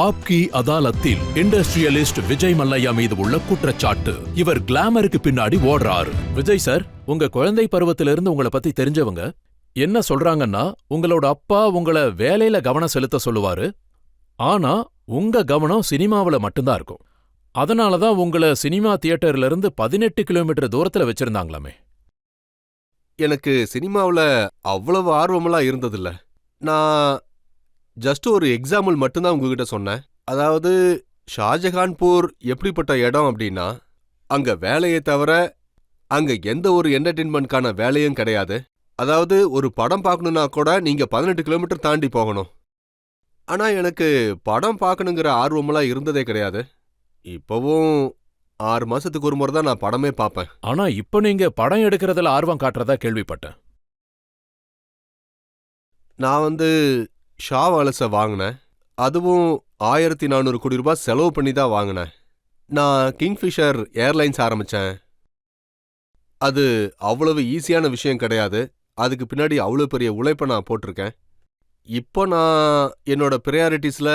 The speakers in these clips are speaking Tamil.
ஆப்கி அதாலத்தில் இண்டஸ்ட்ரியலிஸ்ட் விஜய் மல்லையா மீது உள்ள குற்றச்சாட்டு. இவர் கிளாமருக்கு பின்னாடி ஓடுறாரு. விஜய் சார், உங்க குழந்தை பருவத்திலிருந்து உங்களை பத்தி தெரிஞ்சவங்க என்ன சொல்றாங்கன்னா, உங்களோட அப்பா உங்கள வேலையில கவனம் செலுத்த சொல்லுவாரு, ஆனா உங்க கவனம் சினிமாவுல மட்டும்தான் இருக்கும். அதனாலதான் உங்கள சினிமா தியேட்டர்ல இருந்து 18 கிலோமீட்டர் தூரத்துல வச்சிருந்தாங்களாமே. எனக்கு சினிமாவுல அவ்வளவு ஆர்வமெல்லாம் இருந்ததில்ல. நான் ஜஸ்ட் ஒரு எக்ஸாம்பிள் மட்டும்தான் உங்ககிட்ட சொன்னேன். அதாவது ஷாஜகான்பூர் எப்படிப்பட்ட இடம் அப்படின்னா, அங்க வேலையை தவிர அங்க எந்த ஒரு என்டர்டெயின்மெண்ட்கான வேலையும் கிடையாது. அதாவது ஒரு படம் பார்க்கணுன்னா கூட நீங்க 18 கிலோமீட்டர் தாண்டி போகணும். ஆனா எனக்கு படம் பார்க்கணுங்கிற ஆர்வமெல்லாம் இருந்ததே கிடையாது. இப்பவும் 6 மாசத்துக்கு ஒரு முறை தான் நான் படமே பார்ப்பேன். ஆனா இப்ப நீங்க படம் எடுக்கிறதுல ஆர்வம் காட்டுறதா கேள்விப்பட்டேன். நான் ஷா வாலஸை வாங்கினேன். அதுவும் 1400 கோடி ரூபாய் செலவு பண்ணி தான் வாங்கினேன். நான் கிங்ஃபிஷர் ஏர்லைன்ஸ் ஆரம்பிச்சேன். அது அவ்வளவு ஈஸியான விஷயம் கிடையாது. அதுக்கு பின்னாடி அவ்வளோ பெரிய உழைப்பை நான் போட்டிருக்கேன். இப்போ நான் என்னோட ப்ரையாரிட்டிஸில்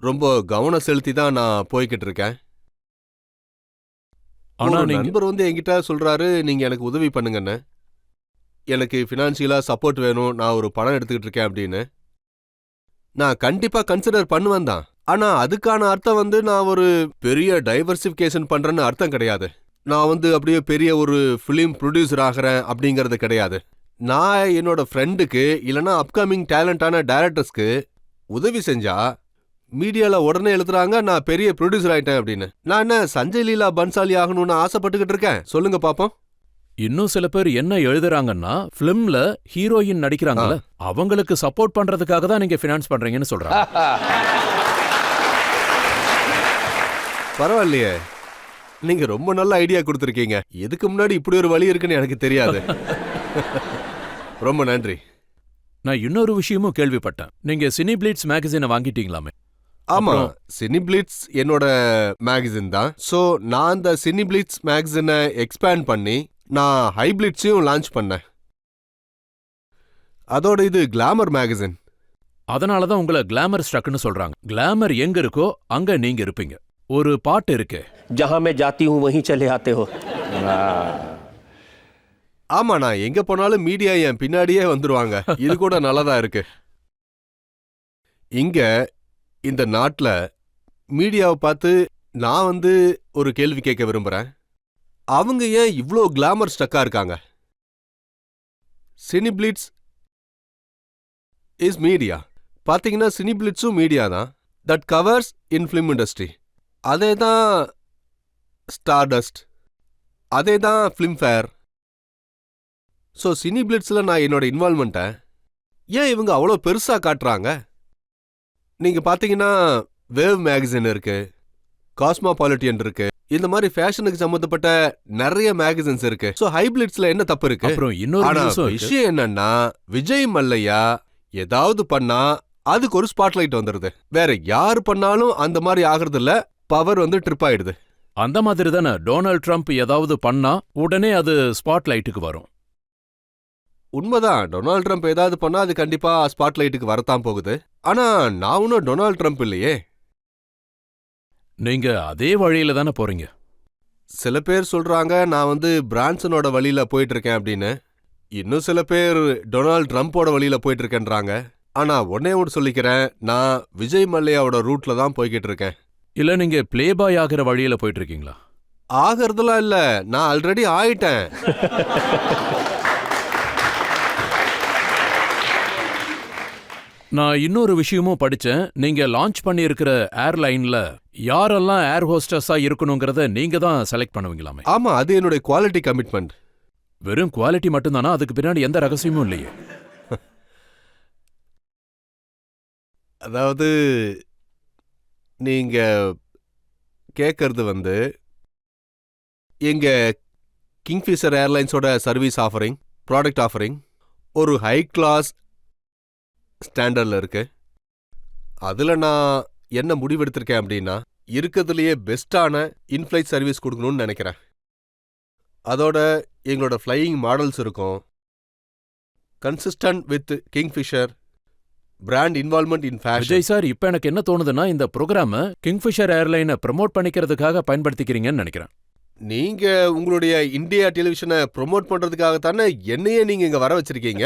ரொம்ப கவனம் செலுத்தி தான் நான் போய்கிட்டு இருக்கேன். ஆனா ஒரு நீங்க நண்பர் என்கிட்ட சொல்றாரு, நீங்க எனக்கு உதவி பண்ணுங்கன்னு. எனக்கு ஃபினான்ஷியலா சப்போர்ட் வேணும், நான் ஒரு படம் எடுத்துக்கிட்டு இருக்கேன் அப்படின்னு. நான் கண்டிப்பா கன்சிடர் பண்ணுவேன் தான். ஆனா அதுக்கான அர்த்தம் நான் ஒரு பெரிய டைவர்சிஃபிகேஷன் பண்றேன்னு அர்த்தம் கிடையாது. நான் அப்படியே பெரிய ஒரு ஃபிலிம் ப்ரொடியூசர் ஆகிறேன் அப்படிங்கிறது கிடையாது. நான் என்னோட ஃப்ரெண்டுக்கு இல்லைன்னா அப்கமிங் டேலண்டான டைரக்டர்ஸ்க்கு உதவி செஞ்சா மீடியால உடனே எழுதுறாங்க நான் பெரிய ப்ரொடியூசர் ஆயிட்டேன் அப்படின்னு. நான் என்ன சஞ்சய் லீலா பன்சாலி ஆகணும்னு ஆசைப்பட்டுக்கிட்டு இருக்கேன்? சொல்லுங்க பாப்போம். இன்னும் சில பேர் என்ன எழுதுறாங்கன்னா, பிலிம்ல ஹீரோயின் நடிக்கிறாங்கல்ல, அவங்களுக்கு சப்போர்ட் பண்றதுக்காக தான் நீங்க ஃபினான்ஸ் பண்றீங்கன்னு சொல்றாங்க. பரவாயில்லையே, நீங்க ரொம்ப நல்ல ஐடியா கொடுத்துருக்கீங்க. இதுக்கு முன்னாடி இப்படி ஒரு வழி இருக்குன்னு எனக்கு தெரியாது. ரொம்ப நன்றி. நான் இன்னொரு விஷயமும் கேள்விப்பட்டேன். நீங்க சினி பிளிட்ஸ் மேகசினை வாங்கிட்டீங்களாமே? ஆமா, சினி பிளிட்ஸ் என்னோட மேகசின் தான். சோ நான் அந்த சினி பிளிட்ஸ் மேகசினை எக்ஸ்பேண்ட் பண்ணி நான் ஹைபிளிட்ஸையும் லான்ச் பண்ணேன். அதோட இது கிளாமர் மேகசின். அதனாலதான் உங்களை கிளாமர் ஸ்ட்ரக்னு சொல்றாங்க. கிளாமர் எங்க இருக்கோ அங்க நீங்க இருப்பீங்க. ஒரு பாட்டு இருக்கு, जहां मैं जाती हूं वहीं चले आते हो. ஆமா, நான் எங்க போனாலும் மீடியா என் பின்னாடியே வந்துருவாங்க. இது கூட நல்லதா இருக்கு. இங்க இந்த நாட்டுல மீடியாவை பார்த்து நான் ஒரு கேள்வி கேட்க விரும்புறேன். அவங்க ஏன் இவ்ளோ கிளாமர் ஸ்டக்கா இருக்காங்க? Cine Blitz is media. பாத்தீங்கன்னா சினி பிளிட்ஸும் மீடியா தான். That covers in film industry. அதே தான் ஸ்டார்டஸ்ட், அதே தான் ஃபிலிம்ஃபேர். ஸோ சினி பிளிட்ஸில் நான் என்னோட இன்வால்மெண்ட்டை ஏன் இவங்க அவ்வளோ பெருசாக காட்டுறாங்க? நீங்கள் பார்த்தீங்கன்னா வேவ் மேகசின் இருக்கு, காஸ்மோபாலிட்டியன் இருக்கு, இந்த மாதிரி ஃபேஷனுக்கு சம்மந்தப்பட்ட நிறைய மேகசின்ஸ் இருக்கு. ஸோ ஹைபிளிட்ஸ்ல என்ன தப்பு இருக்கு? அப்புறம் இன்னொரு ஆனா நியூஸும் இருக்கு. விஷயம் என்னன்னா, விஜய் மல்லையா ஏதாவது பண்ணா அதுக்கு ஒரு ஸ்பாட்லைட் வந்துருது. வேற யாரு பண்ணாலும் அந்த மாதிரி ஆகுறது இல்ல, பவர் ட்ரிப் ஆயிடுது. அந்த மாதிரி தானே டொனால்ட் ட்ரம்ப் ஏதாவது பண்ணா உடனே அது ஸ்பாட்லைட்டுக்கு வரும். உண்மைதான், டொனால்ட் ட்ரம்ப் ஏதாவது பண்ணா அது கண்டிப்பா ஸ்பாட்லைட்டுக்கு வரத்தான் போகுது. ஆனா நான் ஒன்னும் டொனால்ட் ட்ரம்ப் இல்லையே. நீங்க அதே வழியில தானே போறீங்க. சில பேர் சொல்றாங்க நான் பிரான்சனோட வழியில போயிட்டு இருக்கேன் அப்படின்னு. இன்னும் சில பேர் டொனால்ட் ட்ரம்ப்போட வழியில போயிட்டு இருக்கேன்றாங்க. ஆனா ஒன்னே ஒன்று சொல்லிக்கிறேன், நான் விஜய் மல்லையாவோட ரூட்ல தான் போய்கிட்டு இருக்கேன். இல்ல நீங்க பிளே பாய் ஆகிற வழியில போயிட்டு இருக்கீங்களா? ஆகிறதுலாம் இல்ல, நான் ஆல்ரெடி ஆயிட்டேன். நான் இன்னொரு விஷயமும் படிச்சேன். நீங்க லான்ச் பண்ணியிருக்கிற ஏர்லைன்ல யாரெல்லாம் ஏர் ஹோஸ்டஸா இருக்கணுங்கிறத நீங்க தான் செலக்ட் பண்ணுவீங்களாமே? ஆமா, அது என்னுடைய குவாலிட்டி கமிட்மெண்ட். வெறும் குவாலிட்டி மட்டும்தானா? அதுக்கு பின்னாடி எந்த ரகசியமும் இல்லையே. அதாவது நீங்க கேட்கறது எங்க கிங்ஃபிஷர் ஏர்லைன்ஸோட சர்வீஸ் ஆஃபரிங், ப்ராடக்ட் ஆஃபரிங் ஒரு ஹை கிளாஸ் ஸ்டாண்டர்ட்ல இருக்கு. அதுல நான் என்ன முடிவெடுத்திருக்கேன் அப்படின்னா, இருக்கிறதுலயே பெஸ்டான இன்ஃப்ளைட் சர்வீஸ் கொடுக்கணும்னு நினைக்கிறேன். அதோட எங்களோட ஃப்ளையிங் மாடல்ஸ் இருக்கும், consistent with kingfisher, brand involvement in fashion. Vijay sir, இப்ப எனக்கு என்ன தோணுதுன்னா, இந்த ப்ரோக்ராம கிங்ஃபிஷர் ஏர்லைனை ப்ரோமோட் பண்ணிக்கிறதுக்காக பயன்படுத்திக்கிறீங்கன்னு நினைக்கிறேன். நீங்க உங்களுடைய இந்தியா டெலிவிஷனை ப்ரோமோட் பண்றதுக்காக தானே என்னையே நீங்க இங்க வர வச்சிருக்கீங்க.